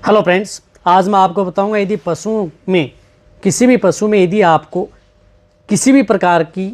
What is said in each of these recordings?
Hello friends, आज मैं आपको बताऊंगा यदि पशुओं में किसी भी पशु में यदि आपको किसी भी प्रकार की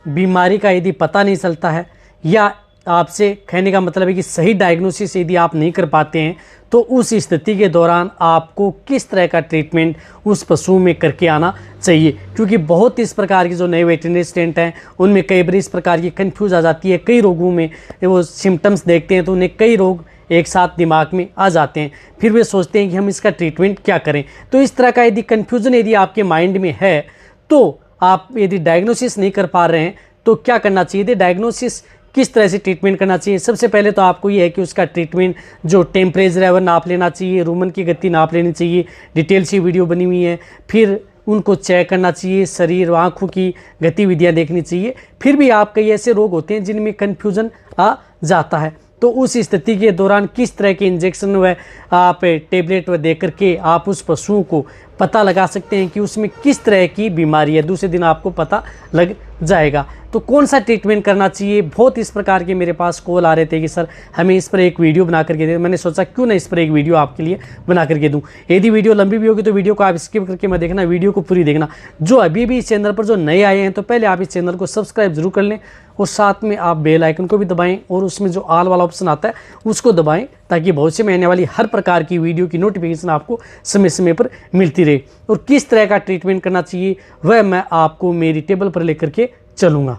बीमारी का यदि पता नहीं चलता है या आपसे कहने का मतलब है कि सही डायग्नोसिस यदि आप नहीं कर पाते हैं तो उस स्थिति के दौरान आपको किस तरह का ट्रीटमेंट उस पशु में करके आना चाहिए। क्योंकि बहुत इस प्रकार की जो नए वेटरनरी स्टूडेंट हैं उनमें कई बार इस प्रकार की कन्फ्यूज आ जाती है। कई रोगों में वो सिम्टम्स देखते हैं तो उन्हें कई रोग एक साथ दिमाग में आ जाते हैं, फिर वे सोचते हैं कि हम इसका ट्रीटमेंट क्या करें। तो इस तरह का यदि कन्फ्यूज़न यदि आपके माइंड में है तो आप यदि डायग्नोसिस नहीं कर पा रहे हैं तो क्या करना चाहिए, यदि डायग्नोसिस किस तरह से ट्रीटमेंट करना चाहिए। सबसे पहले तो आपको ये है कि उसका ट्रीटमेंट जो टेम्परेचर है वह नाप लेना चाहिए, रूमन की गति नाप लेनी चाहिए, डिटेल सी वीडियो बनी हुई है। फिर उनको चेक करना चाहिए, शरीर आँखों की गतिविधियाँ देखनी चाहिए। फिर भी आप कई ऐसे रोग होते हैं जिनमें कन्फ्यूज़न आ जाता है, तो उस स्थिति के दौरान किस तरह के इंजेक्शन व आप टेबलेट व दे करके आप उस पशुओं को पता लगा सकते हैं कि उसमें किस तरह की बीमारी है। दूसरे दिन आपको पता लग जाएगा तो कौन सा ट्रीटमेंट करना चाहिए। बहुत इस प्रकार के मेरे पास कॉल आ रहे थे कि सर हमें इस पर एक वीडियो बना करके दे। मैंने सोचा क्यों ना इस पर एक वीडियो आपके लिए बना करके दूं। यदि वीडियो लंबी भी होगी तो वीडियो को आप स्किप करके मत देखना, वीडियो को पूरी देखना। जो अभी भी इस चैनल पर जो नए आए हैं तो पहले आप इस चैनल को सब्सक्राइब जरूर कर लें और साथ में आप बेल आइकन को भी दबाएं और उसमें जो ऑल वाला ऑप्शन आता है उसको दबाएं ताकि भविष्य में आने वाली हर प्रकार की वीडियो की नोटिफिकेशन आपको समय समय पर मिलती रहे। और किस तरह का ट्रीटमेंट करना चाहिए वह मैं आपको मेरी टेबल पर लेकर के चलूँगा,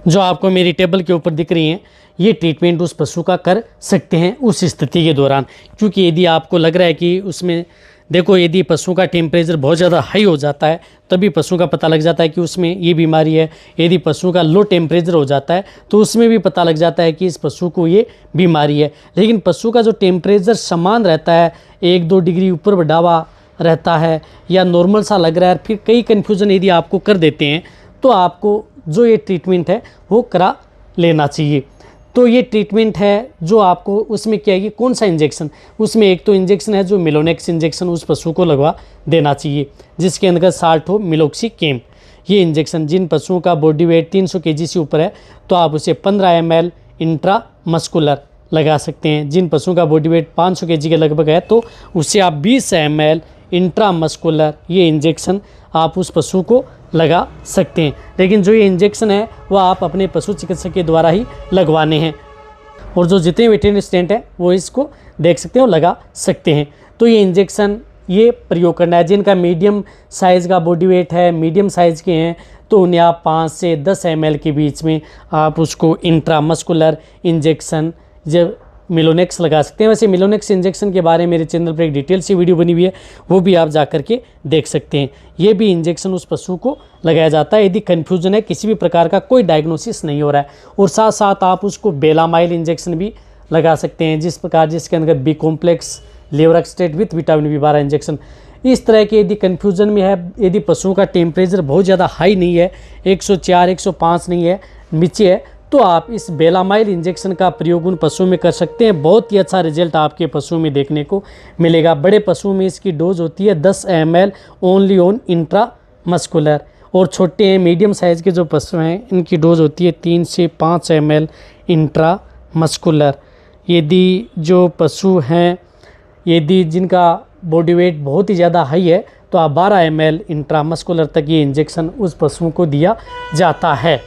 जो आपको मेरी टेबल के ऊपर दिख रही हैं। ये ट्रीटमेंट उस पशु का कर सकते हैं उस स्थिति के दौरान। क्योंकि यदि आपको लग रहा है कि उसमें देखो यदि पशु का टेम्परेचर बहुत ज़्यादा हाई हो जाता है तभी पशु का पता लग जाता है कि उसमें ये बीमारी है। यदि पशु का लो टेम्परेचर हो जाता है तो उसमें भी पता लग जाता है कि इस पशु को ये बीमारी है। लेकिन पशु का जो टेम्परेचर समान रहता है, 1-2 डिग्री ऊपर बढ़ा हुआ रहता है या नॉर्मल सा लग रहा है, फिर कई कन्फ्यूज़न यदि आपको कर देते हैं तो आपको जो ये ट्रीटमेंट है वो करा लेना चाहिए। तो ये ट्रीटमेंट है जो आपको उसमें क्या है कि कौन सा इंजेक्शन, उसमें एक तो इंजेक्शन है जो मिलोनेक्स इंजेक्शन उस पशु को लगवा देना चाहिए जिसके अंदर साल्ट हो मिलोक्सीकेम। ये इंजेक्शन जिन पशुओं का बॉडी वेट 300 kg से ऊपर है तो आप उसे 15 ml इंट्रा मस्कुलर लगा सकते हैं। जिन पशुओं का बॉडी वेट 500 kg के लगभग है तो उससे आप 20 ml इंट्रा मस्कुलर ये इंजेक्शन आप उस पशु को लगा सकते हैं। लेकिन जो ये इंजेक्शन है वो आप अपने पशु चिकित्सक के द्वारा ही लगवाने हैं और जो जितने वेटरनरी स्टूडेंट हैं वो इसको देख सकते हैं और लगा सकते हैं। तो ये इंजेक्शन ये प्रयोग करना है। जिनका मीडियम साइज़ का बॉडी वेट है, मीडियम साइज़ के हैं, तो उन्हें आप 5 से 10 ml के बीच में आप उसको इंट्रामस्कुलर इंजेक्शन जब मिलोनेक्स लगा सकते हैं। वैसे मिलोनेक्स इंजेक्शन के बारे में मेरे चैनल पर एक डिटेल सी वीडियो बनी हुई है, वो भी आप जा कर के देख सकते हैं। ये भी इंजेक्शन उस पशु को लगाया जाता है यदि कन्फ्यूजन है, किसी भी प्रकार का कोई डायग्नोसिस नहीं हो रहा है। और साथ साथ आप उसको बेलामाइल इंजेक्शन भी लगा सकते हैं जिसके अंदर बी कॉम्प्लेक्स लेवरक्सटेट विथ विटामिन B12 इंजेक्शन। इस तरह के यदि कन्फ्यूजन में है, यदि पशुओं का टेम्परेचर बहुत ज़्यादा हाई नहीं है, 104 105 नहीं है, नीचे है, तो आप इस बेलामाइल इंजेक्शन का प्रयोग उन पशुओं में कर सकते हैं। बहुत ही अच्छा रिजल्ट आपके पशुओं में देखने को मिलेगा। बड़े पशुओं में इसकी डोज होती है 10 ml only on intra muscular और छोटे हैं मीडियम साइज़ के जो पशु हैं इनकी डोज होती है 3 से 5 ml इंट्रा मस्कुलर। यदि जो पशु हैं यदि जिनका बॉडी वेट बहुत ही ज़्यादा हाई है तो आप 12 ml इंट्रा मस्कुलर तक ये इंजेक्शन उस पशुओं को दिया जाता है।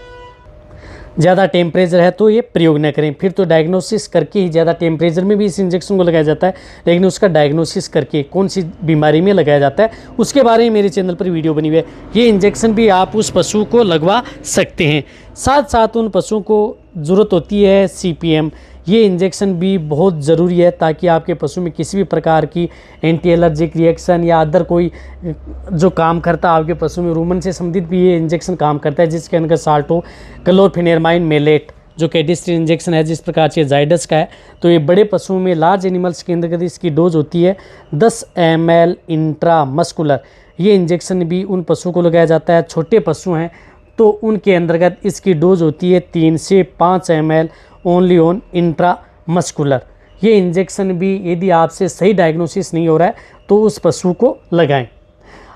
ज़्यादा टेम्परेचर है तो ये प्रयोग न करें। फिर तो डायग्नोसिस करके ही, ज़्यादा टेम्परेचर में भी इस इंजेक्शन को लगाया जाता है लेकिन उसका डायग्नोसिस करके कौन सी बीमारी में लगाया जाता है उसके बारे में मेरे चैनल पर वीडियो बनी हुई है। ये इंजेक्शन भी आप उस पशु को लगवा सकते हैं। साथ साथ उन पशुओं को ज़रूरत होती है CPM। ये इंजेक्शन भी बहुत ज़रूरी है ताकि आपके पशु में किसी भी प्रकार की एंटी एलर्जिक रिएक्शन या अदर कोई जो काम करता है आपके पशु में रूमन से संबंधित भी ये इंजेक्शन काम करता है जिसके अंदर साल्ट हो क्लोरफेनेरमाइन मेलेट जो कैडिस्ट्रिन इंजेक्शन है जिस प्रकार से जाइडस का है। तो ये बड़े पशुओं में लार्ज एनिमल्स के अंदर इसकी डोज होती है 10 ml इंट्रा मस्कुलर। ये इंजेक्शन भी उन पशुओं को लगाया जाता है। छोटे पशु हैं तो उनके अंतर्गत इसकी डोज होती है 3 से 5 ml only on intra muscular. ये इंजेक्शन भी यदि आपसे सही डायग्नोसिस नहीं हो रहा है तो उस पशु को लगाएं।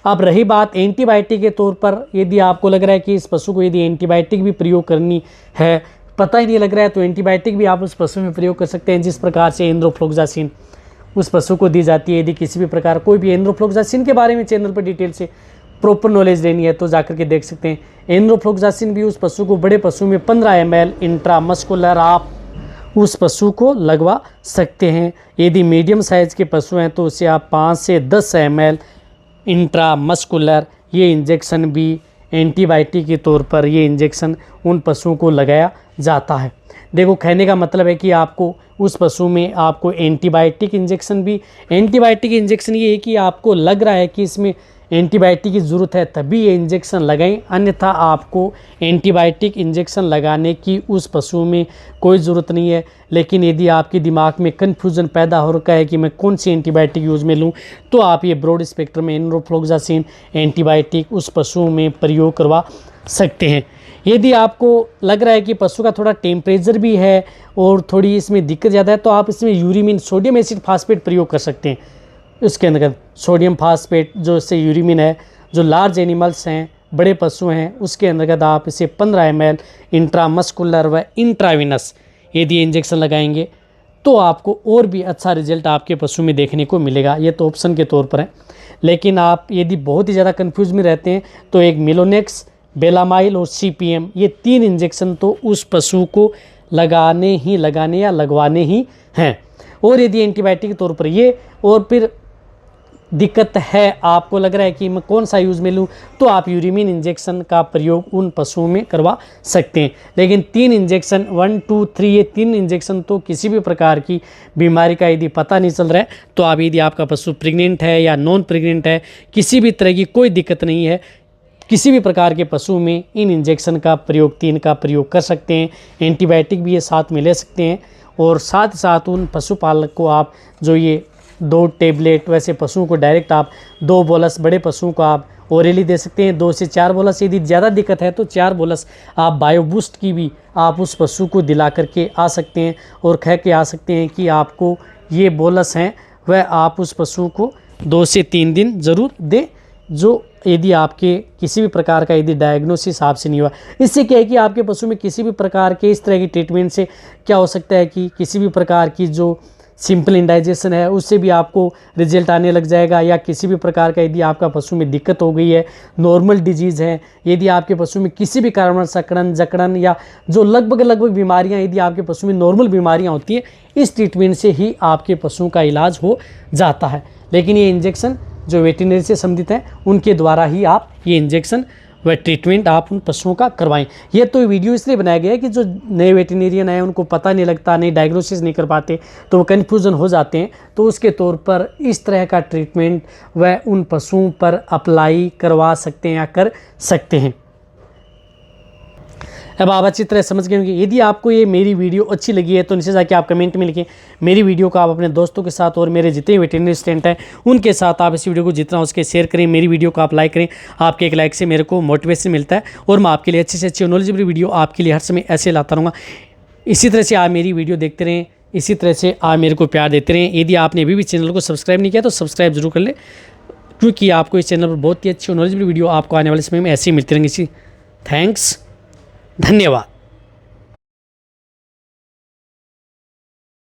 अब रही बात एंटीबायोटिक के तौर पर, यदि आपको लग रहा है कि इस पशु को यदि एंटीबायोटिक भी प्रयोग करनी है पता ही नहीं लग रहा है तो एंटीबायोटिक भी आप उस पशु में प्रयोग कर सकते हैं, जिस प्रकार से एंड्रोफ्लोक्सासिन उस पशु को दी जाती है। यदि किसी भी प्रकार कोई भी एंड्रोफ्लोक्सासिन के बारे में चैनल पर डिटेल से प्रॉपर नॉलेज लेनी है तो जाकर के देख सकते हैं। एंड्रोफ्लोक्सासिन भी उस पशु को, बड़े पशु में 15 ml इंट्रामस्कुलर आप उस पशु को लगवा सकते हैं। यदि मीडियम साइज़ के पशु हैं तो उसे आप 5 से 10 ml इंट्रामस्कुलर ये इंजेक्शन भी एंटीबायोटिक के तौर पर ये इंजेक्शन उन पशुओं को लगाया जाता है। देखो, कहने का मतलब है कि आपको उस पशु में आपको एंटीबायोटिक इंजेक्शन भी, एंटीबायोटिक इंजेक्शन ये है कि आपको लग रहा है कि इसमें एंटीबायोटिक की ज़रूरत है तभी ये इंजेक्शन लगाएं, अन्यथा आपको एंटीबायोटिक इंजेक्शन लगाने की उस पशु में कोई ज़रूरत नहीं है। लेकिन यदि आपके दिमाग में कन्फ्यूज़न पैदा हो रखा है कि मैं कौन सी एंटीबायोटिक यूज़ में लूँ, तो आप ये ब्रॉड स्पेक्ट्रम में एंड्रोफ्लोक्सासिन एंटीबायोटिक उस पशु में प्रयोग करवा सकते हैं। यदि आपको लग रहा है कि पशु का थोड़ा टेम्परेचर भी है और थोड़ी इसमें दिक्कत ज़्यादा है तो आप इसमें यूरिमिन, सोडियम एसिड फास्फेट प्रयोग कर सकते हैं। इसके अंदर सोडियम फास्फेट जो इससे यूरिमिन है, जो लार्ज एनिमल्स हैं, बड़े पशु हैं, उसके अंतर्गत आप इसे 15 ml इंट्रामस्कुलर व इंट्राविनस यदि इंजेक्शन लगाएंगे तो आपको और भी अच्छा रिजल्ट आपके पशु में देखने को मिलेगा। ये तो ऑप्शन के तौर पर है। लेकिन आप यदि बहुत ही ज़्यादा कन्फ्यूज में रहते हैं तो एक मिलोनेक्स, बेलामाइल और CPM ये 3 इंजेक्शन तो उस पशु को लगाने या लगवाने ही हैं। और यदि एंटीबायोटिक के तौर पर ये, और फिर दिक्कत है, आपको लग रहा है कि मैं कौन सा यूज़ में लूँ, तो आप यूरिमिन इंजेक्शन का प्रयोग उन पशुओं में करवा सकते हैं। लेकिन 3 इंजेक्शन 1, 2, 3 ये 3 इंजेक्शन तो किसी भी प्रकार की बीमारी का यदि पता नहीं चल रहा है तो आप, यदि आपका पशु प्रेग्नेंट है या नॉन प्रेग्नेंट है, किसी भी तरह की कोई दिक्कत नहीं है, किसी भी प्रकार के पशु में इन इंजेक्शन का प्रयोग, 3 का प्रयोग कर सकते हैं। एंटीबायोटिक भी ये साथ में ले सकते हैं और साथ साथ उन पशुपालक को आप जो ये 2 टेबलेट, वैसे पशुओं को डायरेक्ट आप 2 बोलस, बड़े पशुओं को आप ओरली दे सकते हैं 2 से 4 बोलस। यदि ज़्यादा दिक्कत है तो 4 बोलस आप बायोबूस्ट की भी आप उस पशु को दिला करके आ सकते हैं और कह के आ सकते हैं कि आपको ये बोलस हैं वह आप उस पशु को 2 से 3 दिन ज़रूर दें, जो यदि आपके किसी भी प्रकार का यदि डायग्नोसिस आपसे नहीं हुआ। इससे क्या है कि आपके पशु में किसी भी प्रकार के इस तरह की ट्रीटमेंट से क्या हो सकता है कि किसी भी प्रकार की जो सिंपल इंडाइजेशन है उससे भी आपको रिजल्ट आने लग जाएगा, या किसी भी प्रकार का यदि आपका पशु में दिक्कत हो गई है, नॉर्मल डिजीज़ है, यदि आपके पशु में किसी भी कारण सकड़न, जकड़न या जो लगभग बीमारियां यदि आपके पशु में नॉर्मल बीमारियां होती हैं, इस ट्रीटमेंट से ही आपके पशुओं का इलाज हो जाता है। लेकिन ये इंजेक्शन जो वेटरनरी से संबंधित हैं उनके द्वारा ही आप ये इंजेक्शन व ट्रीटमेंट आप उन पशुओं का करवाएं। ये तो वीडियो इसलिए बनाया गया है कि जो नए वेटरनेरियन हैं उनको पता नहीं लगता, नई डायग्नोसिस नहीं कर पाते तो वो कन्फ्यूज़न हो जाते हैं, तो उसके तौर पर इस तरह का ट्रीटमेंट वह उन पशुओं पर अप्लाई करवा सकते हैं या कर सकते हैं। अब आप अच्छी तरह समझ गए होंगे। यदि आपको ये मेरी वीडियो अच्छी लगी है तो नीचे जाके आप कमेंट में लिखें। मेरी वीडियो को आप अपने दोस्तों के साथ और मेरे जितने वेटरनरी स्टूडेंट हैं उनके साथ आप इस वीडियो को जितना हो सके शेयर करें। मेरी वीडियो को आप लाइक करें। आपके एक लाइक से मेरे को मोटिवेशन मिलता है और मैं आपके लिए अच्छी से अच्छी नॉलेजेबल वीडियो आपके लिए हर समय ऐसे लाता रहूँगा। इसी तरह से आप मेरी वीडियो देखते रहें, इसी तरह से आप मेरे को प्यार देते रहें। यदि आपने अभी भी चैनल को सब्सक्राइब नहीं किया तो सब्सक्राइब जरूर कर ले, क्योंकि आपको इस चैनल पर बहुत ही अच्छी नॉलेजेबल वीडियो आपको आने वाले समय में ऐसे ही मिलती रहेंगी। थैंक्स, धन्यवाद।